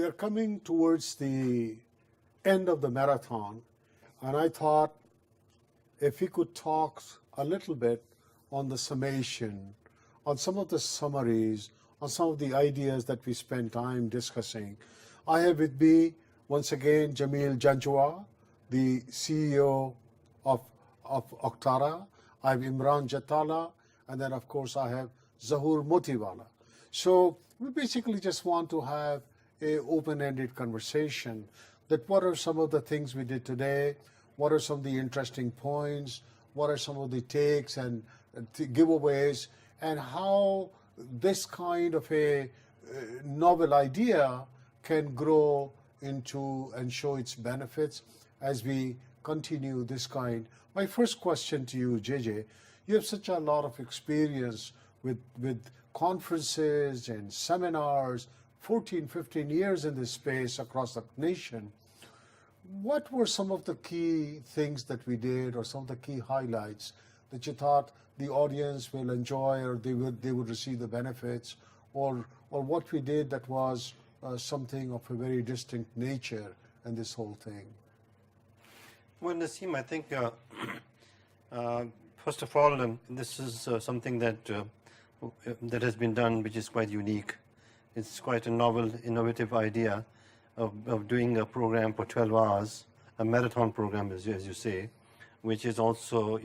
are coming towards the end of the marathon, and I thought if we could talk a little bit on the summation, on some of the summaries, on some of the ideas that we spent time discussing. I have with me, once again, Jamil Janjua, the CEO of Oktara. I have Imran Jatala, and then, of course, I have Zahur Motiwala. So we basically just want to have an open-ended conversation that what are some of the things we did today, what are some of the interesting points, what are some of the takes and giveaways, and how this kind of a novel idea can grow into and show its benefits as we continue this kind. My first question to you, JJ, you have such a lot of experience with conferences and seminars, 14, 15 years in this space across the nation. What were some of the key things that we did, or some of the key highlights that you thought the audience will enjoy, or they would receive the benefits, or what we did that was something of a very distinct nature in this whole thing? Well, Naseem, I think first of all, this is something that has been done, which is quite unique. It's quite a novel, innovative idea of doing a program for 12 hours, a marathon program, as you say, which is also,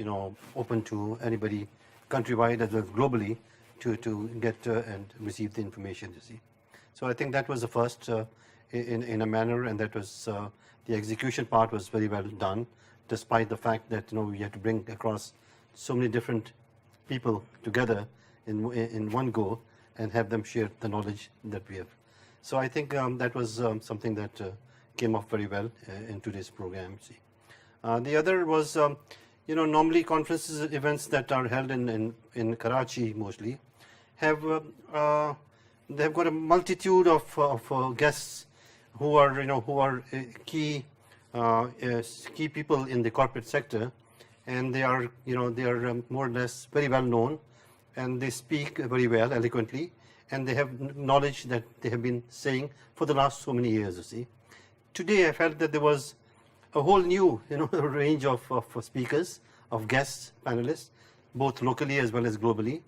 open to anybody countrywide as well as globally to get and receive the information, you see. So I think that was the first in a manner, and that was the execution part was very well done, despite the fact that we had to bring across so many different people together in one go and have them share the knowledge that we have. So I think that was something that came off very well in today's program. See, the other was normally conferences, events that are held in Karachi mostly have they've got a multitude of guests who are key people in the corporate sector, and they are more or less very well known, and they speak very well, eloquently, and they have knowledge that they have been saying for the last so many years, you see. Today I felt that there was a whole new range of speakers, of guests, panelists, both locally as well as globally.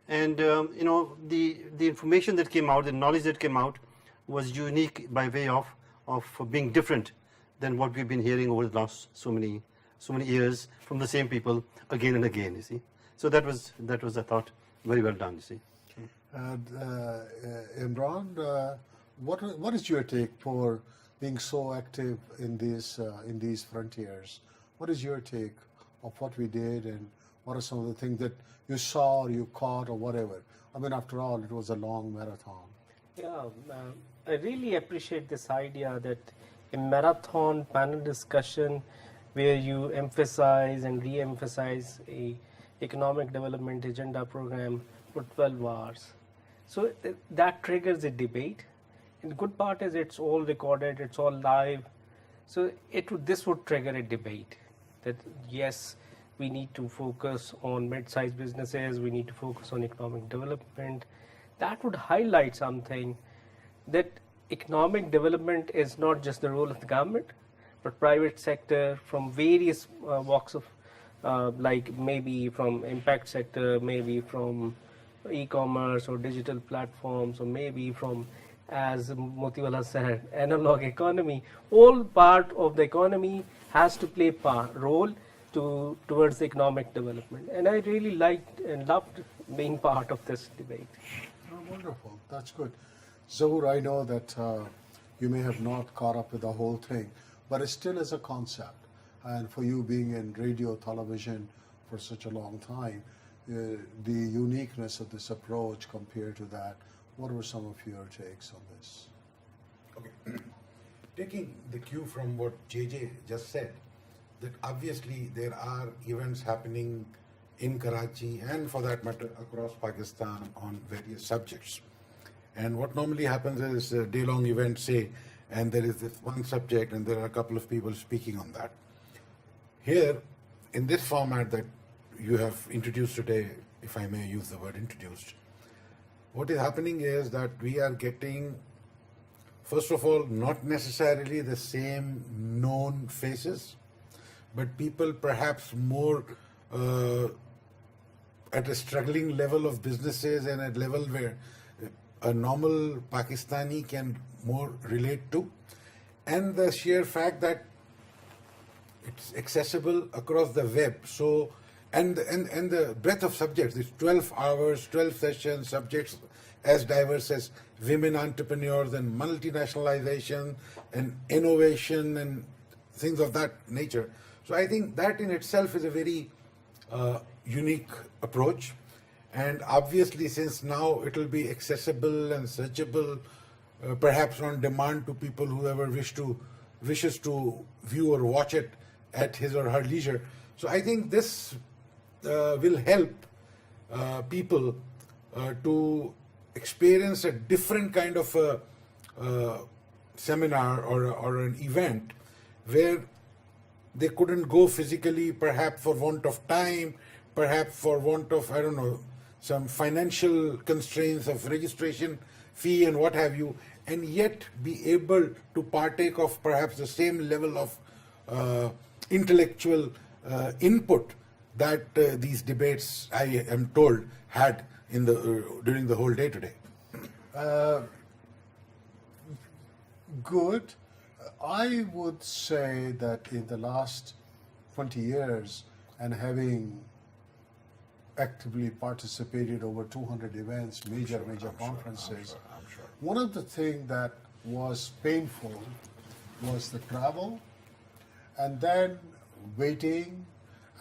And the information that came out, the knowledge that came out was unique by way of being different than what we've been hearing over the last so many years from the same people again and again, you see. So that was I thought very well done, you see. And Imran, what is your take for being so active in these frontiers? What is your take of what we did, and what are some of the things that you saw or you caught or whatever? I mean, after all, it was a long marathon. Yeah, I really appreciate this idea that a marathon panel discussion where you emphasize and re-emphasize a economic development agenda program for 12 hours. So that triggers a debate. And the good part is it's all recorded, it's all live. So this would trigger a debate that yes, we need to focus on mid-sized businesses, we need to focus on economic development. That would highlight something, that economic development is not just the role of the government, but private sector from various walks of like maybe from impact sector, maybe from e-commerce or digital platforms, or maybe from, as Motiwala said, analog economy. All part of the economy has to play a role towards economic development. And I really liked and loved being part of this debate. Oh, wonderful. That's good. Zahur, I know that you may have not caught up with the whole thing, but it still is a concept. And for you being in radio, television for such a long time, the uniqueness of this approach compared to that, what were some of your takes on this? Okay. Taking the cue from what JJ just said, that obviously there are events happening in Karachi and for that matter across Pakistan on various subjects. And what normally happens is a day-long event, say, and there is this one subject and there are a couple of people speaking on that. Here, in this format that you have introduced today, if I may use the word introduced, what is happening is that we are getting first of all, not necessarily the same known faces, but people perhaps more at a struggling level of businesses and at level where a normal Pakistani can more relate to. And the sheer fact that it's accessible across the web. So, and the breadth of subjects, it's 12 hours, 12 sessions, subjects as diverse as women entrepreneurs and multinationalization and innovation and things of that nature. So I think that in itself is a very unique approach. And obviously, since now it will be accessible and searchable, perhaps on demand to people whoever wishes to view or watch it at his or her leisure. So I think this will help people to experience a different kind of a seminar or an event where they couldn't go physically, perhaps for want of time, perhaps for want of, I don't know, some financial constraints of registration fee and what have you, and yet be able to partake of perhaps the same level of intellectual input that these debates, I am told, had in the during the whole day today. Good. I would say that in the last 20 years and having actively participated over 200 events, major conferences, I'm sure. one of the things that was painful was the travel and then waiting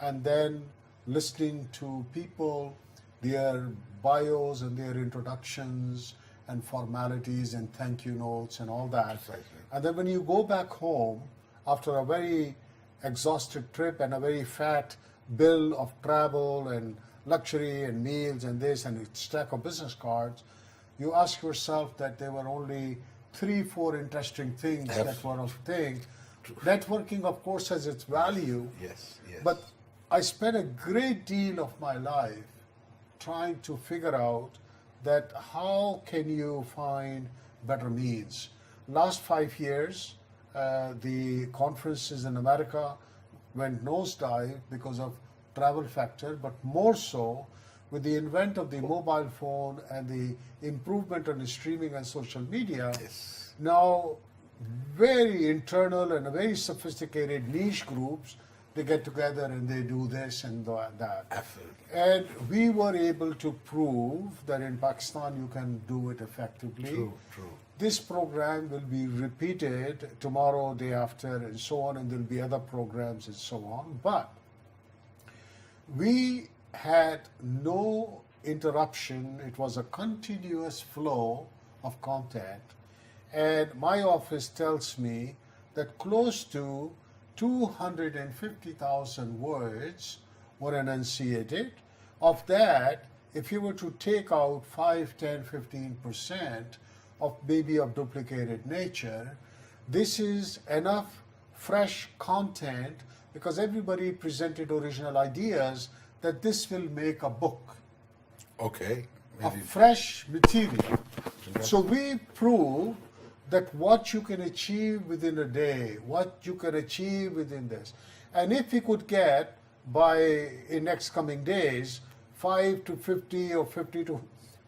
and then listening to people, their bios and their introductions and formalities and thank you notes and all that. Precisely. And then when you go back home after a very exhausted trip and a very fat bill of travel and luxury and meals and this and a stack of business cards, you ask yourself that there were only 3-4 interesting things that were of thing. Networking, of course, has its value. Yes, yes. But I spent a great deal of my life trying to figure out that how can you find better means. Last 5 years, the conferences in America went nosedive because of travel factor, but more so with the advent of the mobile phone and the improvement on the streaming and social media. Yes. Now, very internal and very sophisticated niche groups, they get together and they do this and that. Absolutely. And we were able to prove that in Pakistan you can do it effectively. True, true. This program will be repeated tomorrow, day after, and so on, and there'll be other programs and so on. But we had no interruption. It was a continuous flow of content. And my office tells me that close to 250,000 words were enunciated. Of that, if you were to take out 5, 10, 15% of maybe of duplicated nature, this is enough fresh content because everybody presented original ideas that this will make a book Okay. of fresh material. So we prove that what you can achieve within a day, what you can achieve within this. And if we could get by in next coming days 5 to 50 or 50 to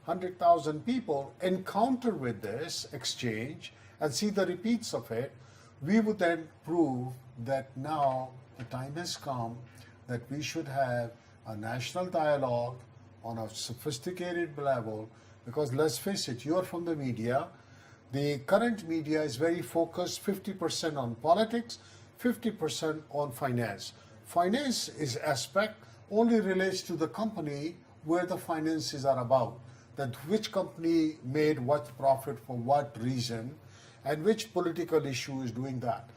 100,000 people encounter with this exchange and see the repeats of it, we would then prove that now the time has come that we should have a national dialogue on a sophisticated level, because let's face it, you're from the media. The current media is very focused 50% on politics, 50% on finance. Finance is aspect only relates to the company where the finances are about, that which company made what profit for what reason and which political issue is doing that.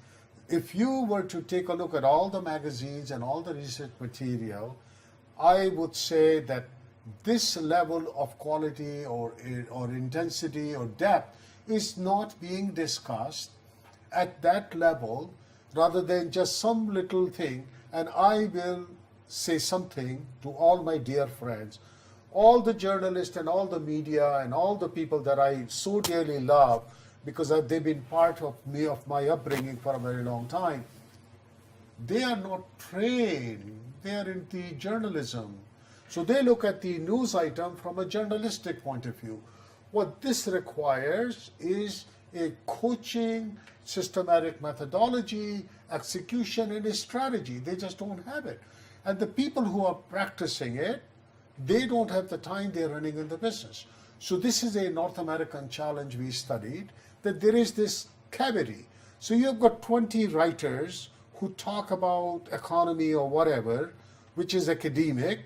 If you were to take a look at all the magazines and all the research material, I would say that this level of quality or intensity or depth is not being discussed at that level, rather than just some little thing. And I will say something to all my dear friends, all the journalists and all the media and all the people that I so dearly love, because they've been part of me, of my upbringing for a very long time. They are not trained, they are in the journalism. So they look at the news item from a journalistic point of view. What this requires is a coaching, systematic methodology, execution, and a strategy. They just don't have it. And the people who are practicing it, they don't have the time, they're running in the business. So this is a North American challenge we studied, that there is this cavity. So you've got 20 writers who talk about economy or whatever, which is academic,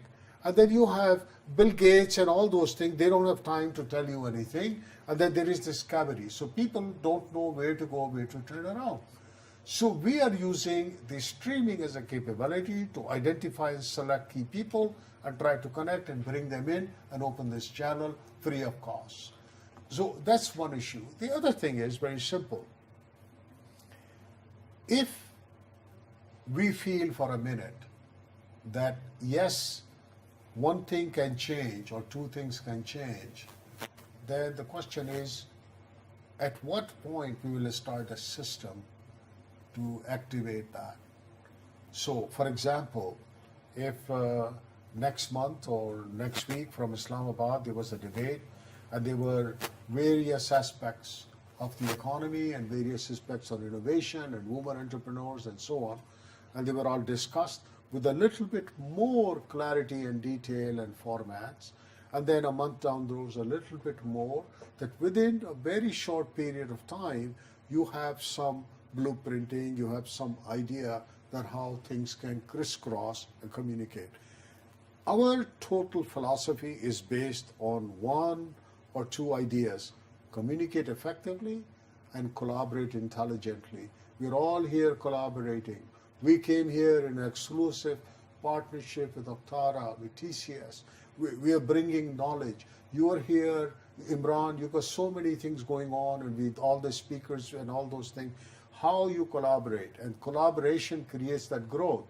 and then you have Bill Gates and all those things, they don't have time to tell you anything, and then there is this cavity. So people don't know where to go, where to turn around. So we are using the streaming as a capability to identify and select key people and try to connect and bring them in and open this channel free of cost. So that's one issue. The other thing is very simple. If we feel for a minute that yes, one thing can change or two things can change, then the question is, at what point we will start a system to activate that? So, for example, if next month or next week from Islamabad there was a debate and there were various aspects of the economy and various aspects on innovation and women entrepreneurs and so on, and they were all discussed with a little bit more clarity and detail and formats, and then a month down the road a little bit more, that within a very short period of time you have some blueprinting, you have some idea that how things can crisscross and communicate. Our total philosophy is based on one or two ideas: communicate effectively and collaborate intelligently. We're all here collaborating. We came here in an exclusive partnership with Octara, with TCS. We are bringing knowledge. You are here, Imran, you've got so many things going on, and with all the speakers and all those things, how you collaborate. And collaboration creates that growth.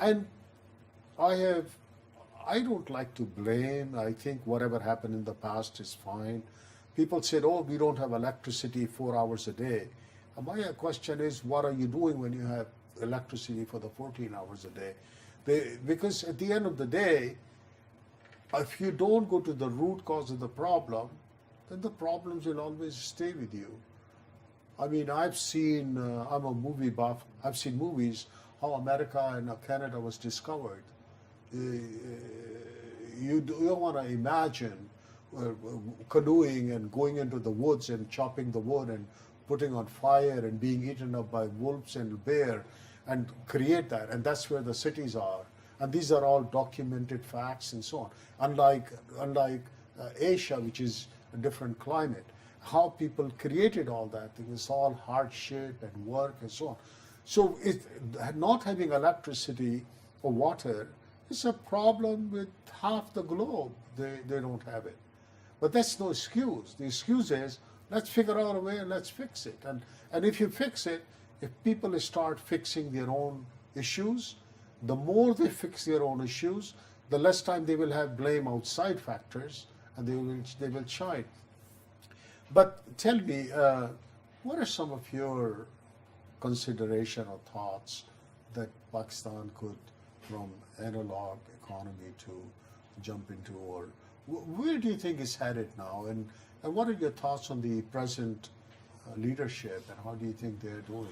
And I don't like to blame. I think whatever happened in the past is fine. People said, oh, we don't have electricity 4 hours a day. And my question is, what are you doing when you have electricity for the 14 hours a day? Because at the end of the day, if you don't go to the root cause of the problem, then the problems will always stay with you. I mean, I've seen, I'm a movie buff, I've seen movies, how America and Canada was discovered. You don't want to imagine canoeing and going into the woods and chopping the wood and putting on fire and being eaten up by wolves and bear and create that. And that's where the cities are. And these are all documented facts and so on. Unlike Asia, which is a different climate, how people created all that, it was all hardship and work and so on. So not having electricity or water is a problem with half the globe. They don't have it. But that's no excuse. The excuse is, let's figure out a way and let's fix it. And if you fix it, if people start fixing their own issues, the more they fix their own issues, the less time they will have blame outside factors, and they will shine. But tell me, what are some of your consideration or thoughts that Pakistan could, from analog economy to jump into, or where do you think it's headed now? And what are your thoughts on the present leadership, and how do you think they're doing?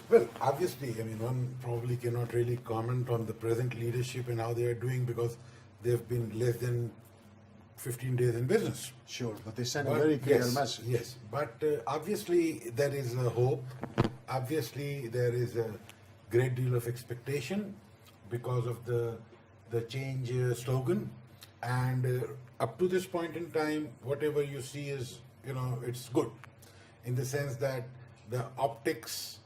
Well, obviously, I mean, one probably cannot really comment on the present leadership and how they are doing because they've been less than 15 days in business. Sure, but they send a very clear message. Yes, but obviously there is a hope. Obviously there is a great deal of expectation because of the change slogan. And up to this point in time, whatever you see is, it's good in the sense that the optics,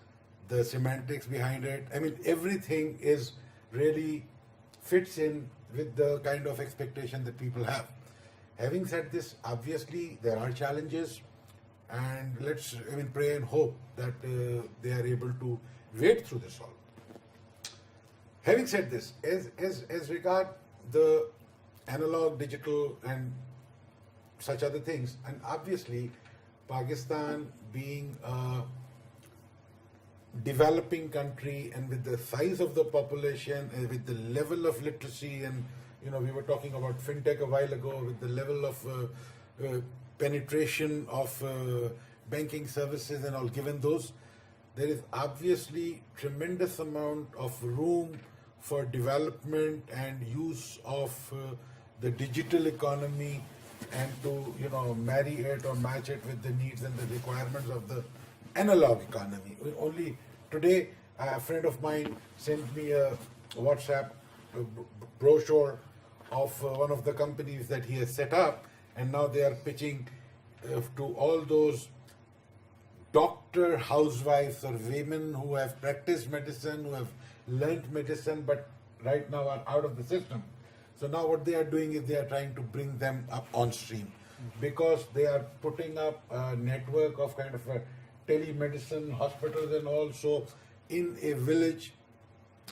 the semantics behind it, I mean, everything is really fits in with the kind of expectation that people have. Having said this, obviously there are challenges, and let's pray and hope that they are able to wade through this all. Having said this, as regard the analog, digital, and such other things, and obviously Pakistan being a developing country and with the size of the population and with the level of literacy, and we were talking about fintech a while ago, with the level of penetration of banking services and all, given those, there is obviously tremendous amount of room for development and use of the digital economy, and to marry it or match it with the needs and the requirements of the analog economy. Only today, a friend of mine sent me a WhatsApp brochure of one of the companies that he has set up, and now they are pitching to all those doctor housewives or women who have practiced medicine, who have learnt medicine, but right now are out of the system. So now what they are doing is they are trying to bring them up on stream, because they are putting up a network of kind of a telemedicine hospitals, and also in a village,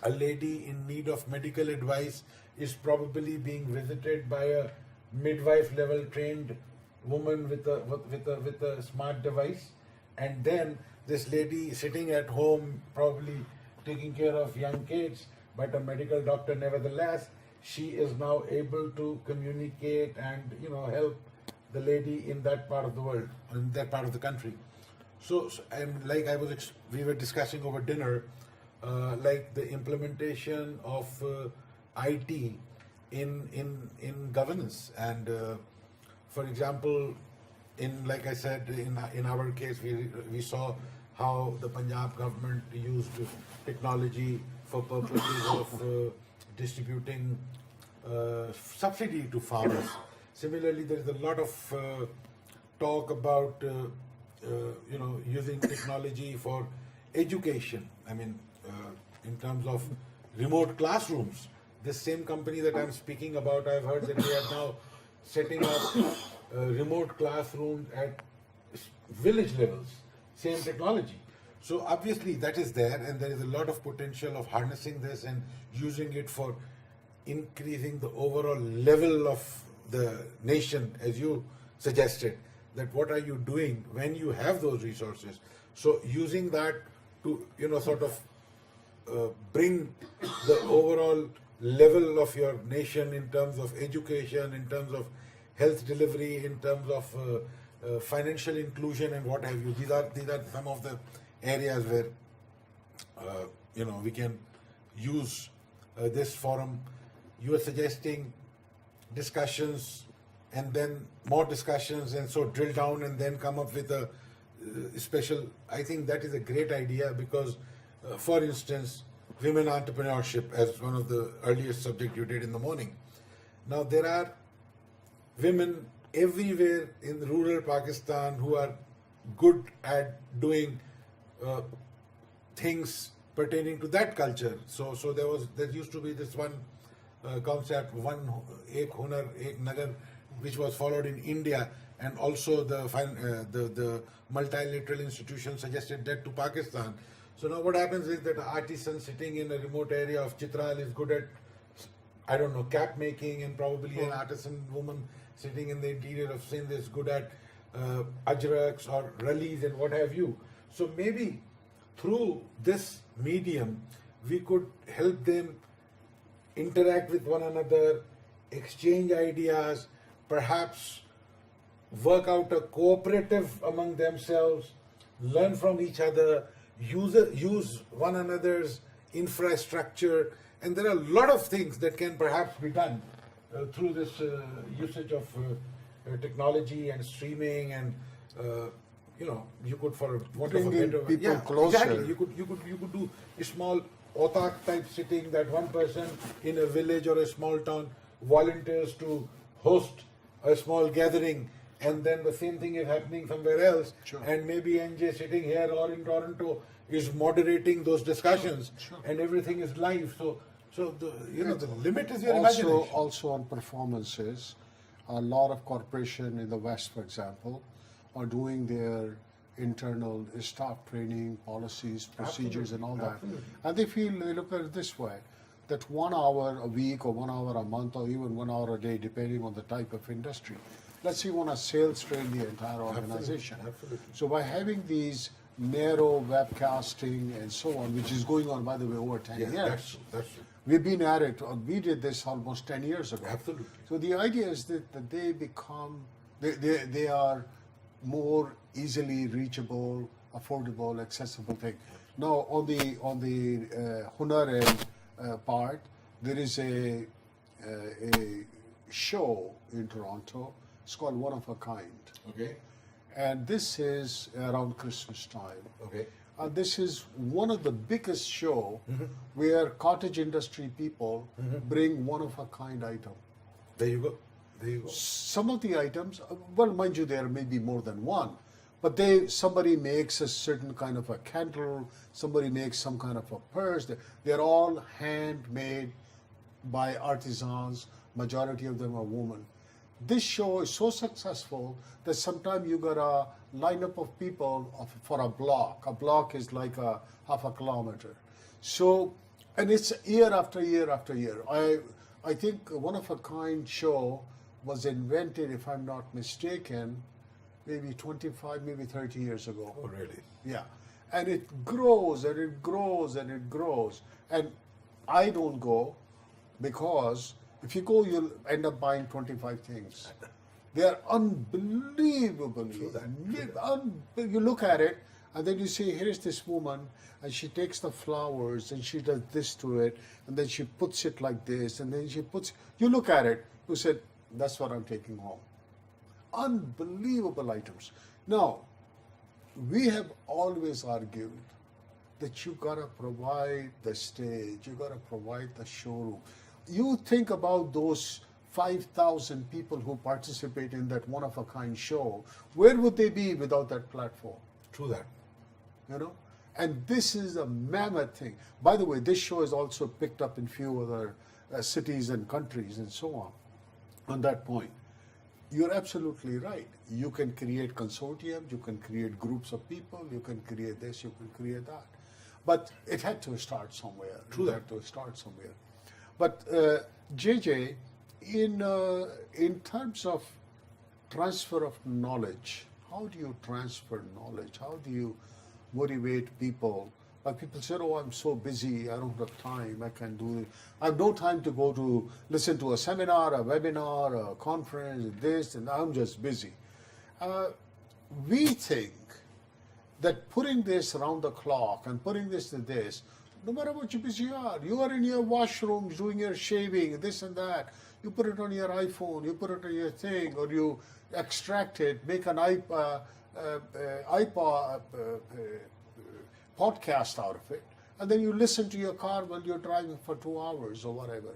a lady in need of medical advice is probably being visited by a midwife level trained woman with a smart device, and then this lady sitting at home probably taking care of young kids, but a medical doctor nevertheless, she is now able to communicate and help the lady in that part of the world, in that part of the country. So and like we were discussing over dinner, like the implementation of IT in governance, and for example, like I said, in our case, we saw how the Punjab government used technology for purposes of distributing subsidy to farmers. Similarly, there is a lot of talk about using technology for education. I mean, in terms of remote classrooms. This same company that I'm speaking about, I've heard that they are now setting up remote classrooms at village levels, same technology. So obviously that is there, and there is a lot of potential of harnessing this and using it for increasing the overall level of the nation, as you suggested, that what are you doing when you have those resources. So using that to, sort of bring the overall level of your nation in terms of education, in terms of health delivery, in terms of financial inclusion and what have you. These are some of the areas where we can use this forum. You are suggesting discussions and then more discussions, and so drill down and then come up with a special. I think that is a great idea, because for instance, women entrepreneurship, as one of the earliest subject you did in the morning. Now there are women everywhere in rural Pakistan who are good at doing things pertaining to that culture. So there used to be this one concept, one ek hunar ek nagar, which was followed in India, and also the multilateral institution suggested that to Pakistan. So now what happens is that an artisan sitting in a remote area of Chitral is good at, I don't know, cap making, and probably an artisan woman sitting in the interior of Sindh is good at ajraks or rallies and what have you. So maybe through this medium, we could help them interact with one another, exchange ideas, perhaps work out a cooperative among themselves, learn from each other, use one another's infrastructure, and there are a lot of things that can perhaps be done through this usage of technology and streaming, and you could, for want of a Bringing better people closer. Exactly. You could do a small autark type sitting, that one person in a village or a small town volunteers to host a small gathering, and then the same thing is happening somewhere else, Sure. and maybe NJ sitting here or in Toronto is moderating those discussions, Sure. and everything is live. So the the limit is your imagination. Also on performances, a lot of corporation in the West, for example, are doing their internal staff training, policies, procedures, and all that. Absolutely. And they look at it this way, that 1 hour a week or 1 hour a month or even 1 hour a day, depending on the type of industry, let's say you want to sales train the entire organization. Absolutely. So by having these narrow webcasting and so on, which is going on, by the way, over 10 Yeah, years. that's true. We've been at it, or we did this almost 10 years ago. Absolutely. So the idea is that they become, they are more easily reachable, affordable, accessible thing. Now on the Hunar part, there is a show in Toronto. It's called One of a Kind, Okay. and this is around Christmas time. Okay. This is one of the biggest show where cottage industry people bring one of a kind item. There you go. There you go. Some of the items, well, mind you, there may be more than one, but somebody makes a certain kind of a candle, somebody makes some kind of a purse. They're all handmade by artisans. Majority of them are women. This show is so successful that sometimes you got a lineup of people for a block. A block is like a half a kilometer. So, and it's year after year after year. I think One of a Kind show was invented, if I'm not mistaken, maybe 25, maybe 30 years ago. Oh, really? Yeah. And it grows and it grows and it grows. And I don't go because if you go, you'll end up buying 25 things. They are unbelievably. You look at it, and then you see, here's this woman, and she takes the flowers and she does this to it, and then she puts it like this, and then she puts. You look at it, you said, that's what I'm taking home. Unbelievable items. Now, we have always argued that you gotta provide the stage, you gotta provide the showroom. You think about those 5,000 people who participate in that One of a Kind show. Where would they be without that platform? True that. You know, and this is a mammoth thing. By the way, this show is also picked up in few other cities and countries and so on. On that point, you're absolutely right. You can create consortiums, you can create groups of people, you can create this, you can create that. But it had to start somewhere. True It that. had to start somewhere. But JJ, in terms of transfer of knowledge, how do you transfer knowledge? How do you motivate people? Like people say, oh, I'm so busy, I don't have time, I can't do it. I have no time to go to listen to a seminar, a webinar, a conference, this, and I'm just busy. We think that putting this around the clock and putting this to this, no matter what you busy you are in your washrooms doing your shaving, this and that. You put it on your iPhone, you put it on your thing, or you extract it, make an iPod podcast out of it, and then you listen to your car while you're driving for 2 hours or whatever.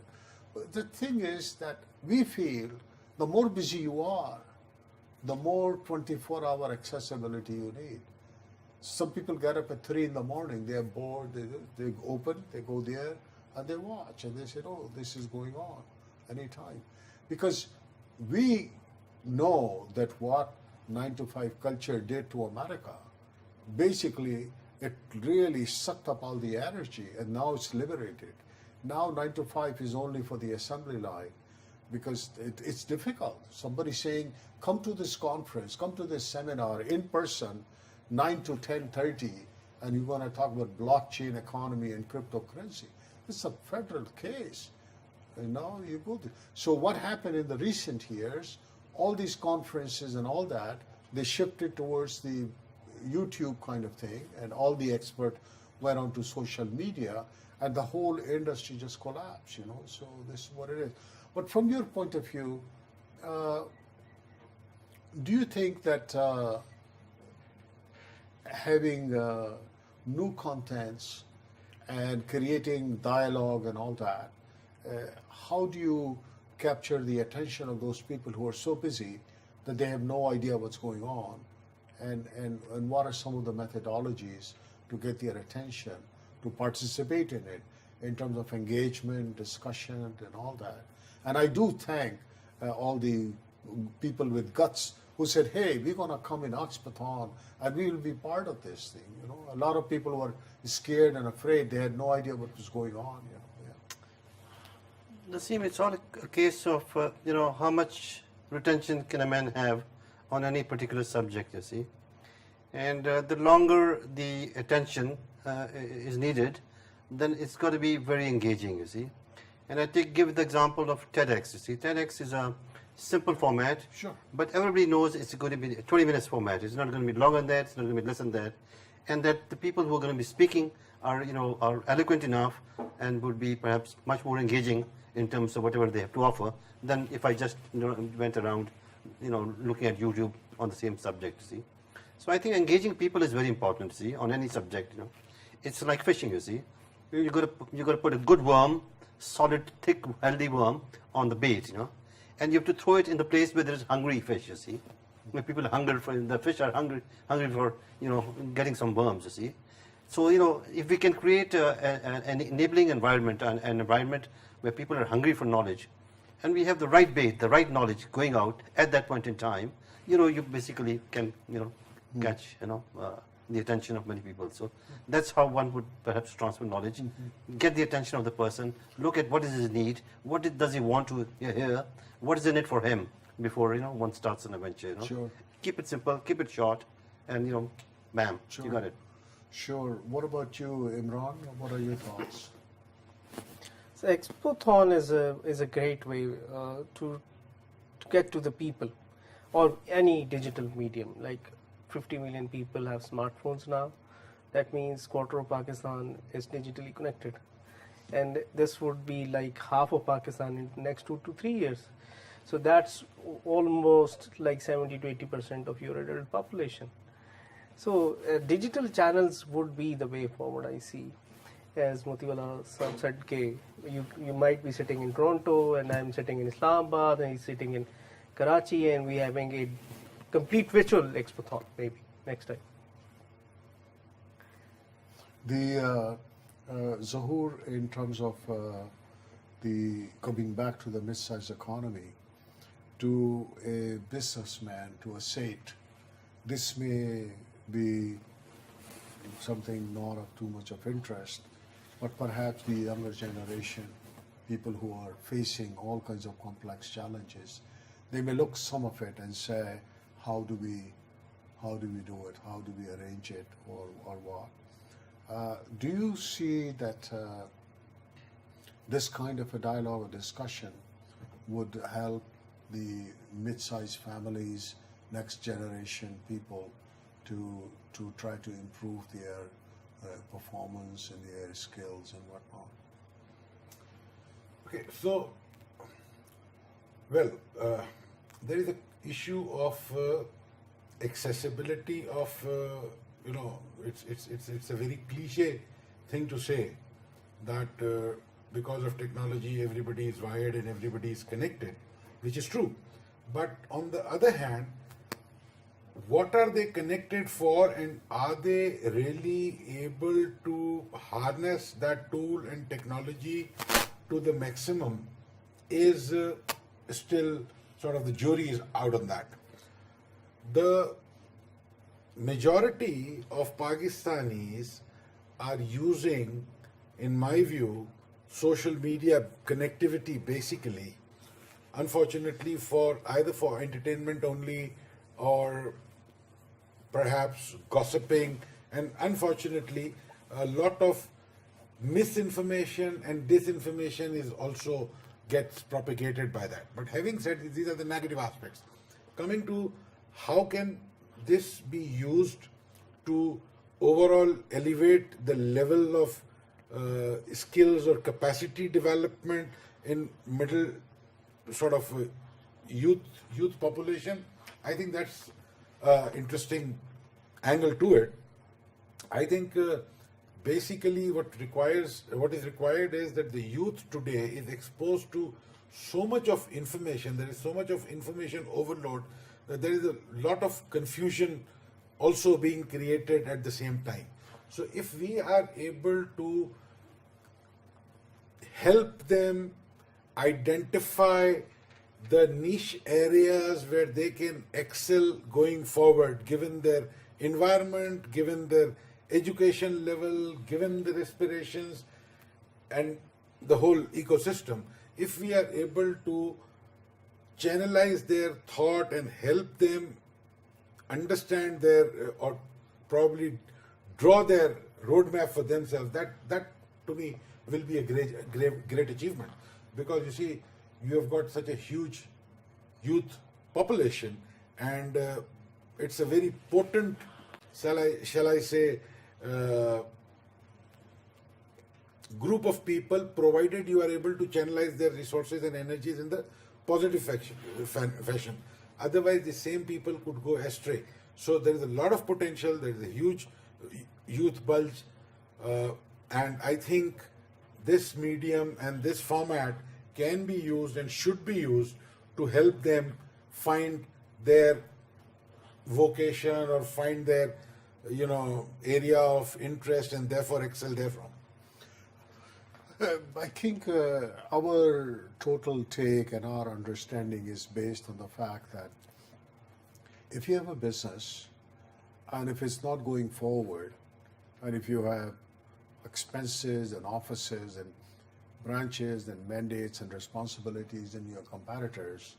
But the thing is that we feel the more busy you are, the more 24-hour accessibility you need. Some people get up at 3 in the morning, they are bored, they open, they go there, and they watch, and they say, oh, this is going on anytime. Because we know that what 9-to-5 culture did to America, basically it really sucked up all the energy, and now it's liberated. Now 9-to-5 is only for the assembly line, because it's difficult. Somebody saying, come to this conference, come to this seminar in person, 9 to 10:30, and you're going to talk about blockchain economy and cryptocurrency. It's a federal case. And now you go there. So what happened in the recent years, all these conferences and all that, they shifted towards the YouTube kind of thing, and all the experts went onto social media, and the whole industry just collapsed, you know. So this is what it is. But from your point of view, do you think that having new contents and creating dialogue and all that, how do you capture the attention of those people who are so busy that they have no idea what's going on? And what are some of the methodologies to get their attention, to participate in it, in terms of engagement, discussion, and all that? And I do thank all the people with guts who said, hey, we're going to come in Expothon and we will be part of this thing. You know, a lot of people were scared and afraid. They had no idea what was going on. You know, yeah. Naseem, it's all a case of, how much retention can a man have on any particular subject, you see. And the longer the attention is needed, then it's got to be very engaging, you see. And I give the example of TEDx, you see. TEDx is a simple format, Sure. but everybody knows it's going to be a 20 minutes format. It's not going to be longer than that, it's not going to be less than that. And that the people who are going to be speaking are, are eloquent enough and would be perhaps much more engaging in terms of whatever they have to offer than if I just went around, looking at YouTube on the same subject, you see. So I think engaging people is very important, you see, on any subject, It's like fishing, you see. You got to put a good worm, solid, thick, healthy worm on the bait, and you have to throw it in the place where there is hungry fish, you see. Where people are hungry for, the fish are hungry for, getting some worms, you see. So, if we can create an enabling environment, an environment where people are hungry for knowledge, and we have the right bait, the right knowledge going out at that point in time, you basically can, catch, the attention of many people. So that's how one would perhaps transfer knowledge, get the attention of the person, look at what is his need, does he want to hear, what is in it for him before, one starts an adventure, Sure. Keep it simple, keep it short, and, bam, Sure. you got it. Sure. What about you, Imran? What are your thoughts? So Expothon is a great way to get to the people, or any digital medium. Like 50 million people have smartphones now. That means quarter of Pakistan is digitally connected, and this would be like half of Pakistan in the next 2 to 3 years. So that's almost like 70 to 80% of your adult population. So digital channels would be the way forward, I see. As Motiwala Sahab said, you might be sitting in Toronto and I'm sitting in Islamabad and he's sitting in Karachi, and we're having a complete virtual Expothon maybe next time. The Zahur, in terms of the coming back to the mid-sized economy, to a businessman, to a Seth, this may be something not of too much of interest, but perhaps the younger generation, people who are facing all kinds of complex challenges, they may look some of it and say, how do we do it? How do we arrange it, or what? Do you see that this kind of a dialogue or discussion would help the mid-sized families, next generation people, to try to improve their performance and their skills and whatnot? Okay, so, well, there is an issue of accessibility of, it's a very cliche thing to say that because of technology everybody is wired and everybody is connected, which is true. But on the other hand, what are they connected for, and are they really able to harness that tool and technology to the maximum is still sort of, the jury is out on that. The majority of Pakistanis are using, in my view, social media connectivity basically, unfortunately, for either for entertainment only or perhaps gossiping, and unfortunately a lot of misinformation and disinformation is also gets propagated by that. But having said this, these are the negative aspects. Coming to how can this be used to overall elevate the level of skills or capacity development in middle sort of youth population, I think that's interesting angle to it. I think basically what is required is that the youth today is exposed to so much of information. There is so much of information overload that there is a lot of confusion also being created at the same time. So if we are able to help them identify the niche areas where they can excel going forward, given their environment, given their education level, given their aspirations and the whole ecosystem, if we are able to channelize their thought and help them understand their or probably draw their roadmap for themselves, that to me will be a great achievement, because you see, you have got such a huge youth population, and it's a very potent, shall I say, group of people, provided you are able to channelize their resources and energies in the positive fashion. Otherwise, the same people could go astray. So there is a lot of potential, there is a huge youth bulge, and I think this medium and this format can be used and should be used to help them find their vocation or find their area of interest and therefore excel therefrom. I think our total take and our understanding is based on the fact that if you have a business and if it's not going forward, and if you have expenses and offices and branches and mandates and responsibilities in your competitors,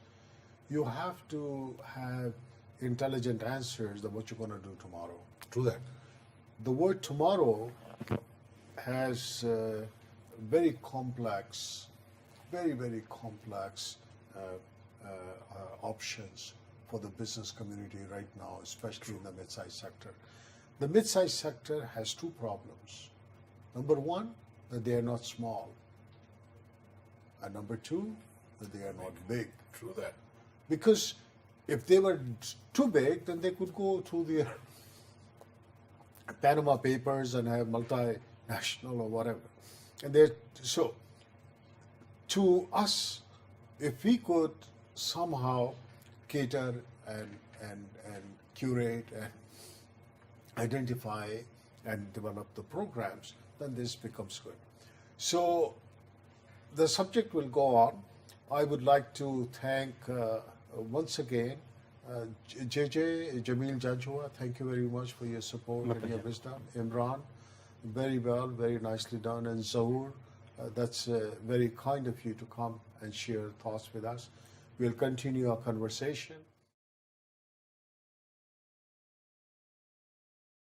you have to have intelligent answers of what you're going to do tomorrow. True that. The word tomorrow has very complex, very complex options for the business community right now, especially in the mid-sized sector. The mid-sized sector has two problems. Number one, that they are not small. And number two, that they are not big. True that. Because if they were too big, then they could go through their Panama Papers and have multinational or whatever. And so to us, if we could somehow cater and curate and identify and develop the programs, then this becomes good. So the subject will go on. I would like to thank once again JJ, Jamil Jajua, thank you very much for your support and your wisdom. Imran, very well, very nicely done. And Zahur, that's very kind of you to come and share thoughts with us. We'll continue our conversation.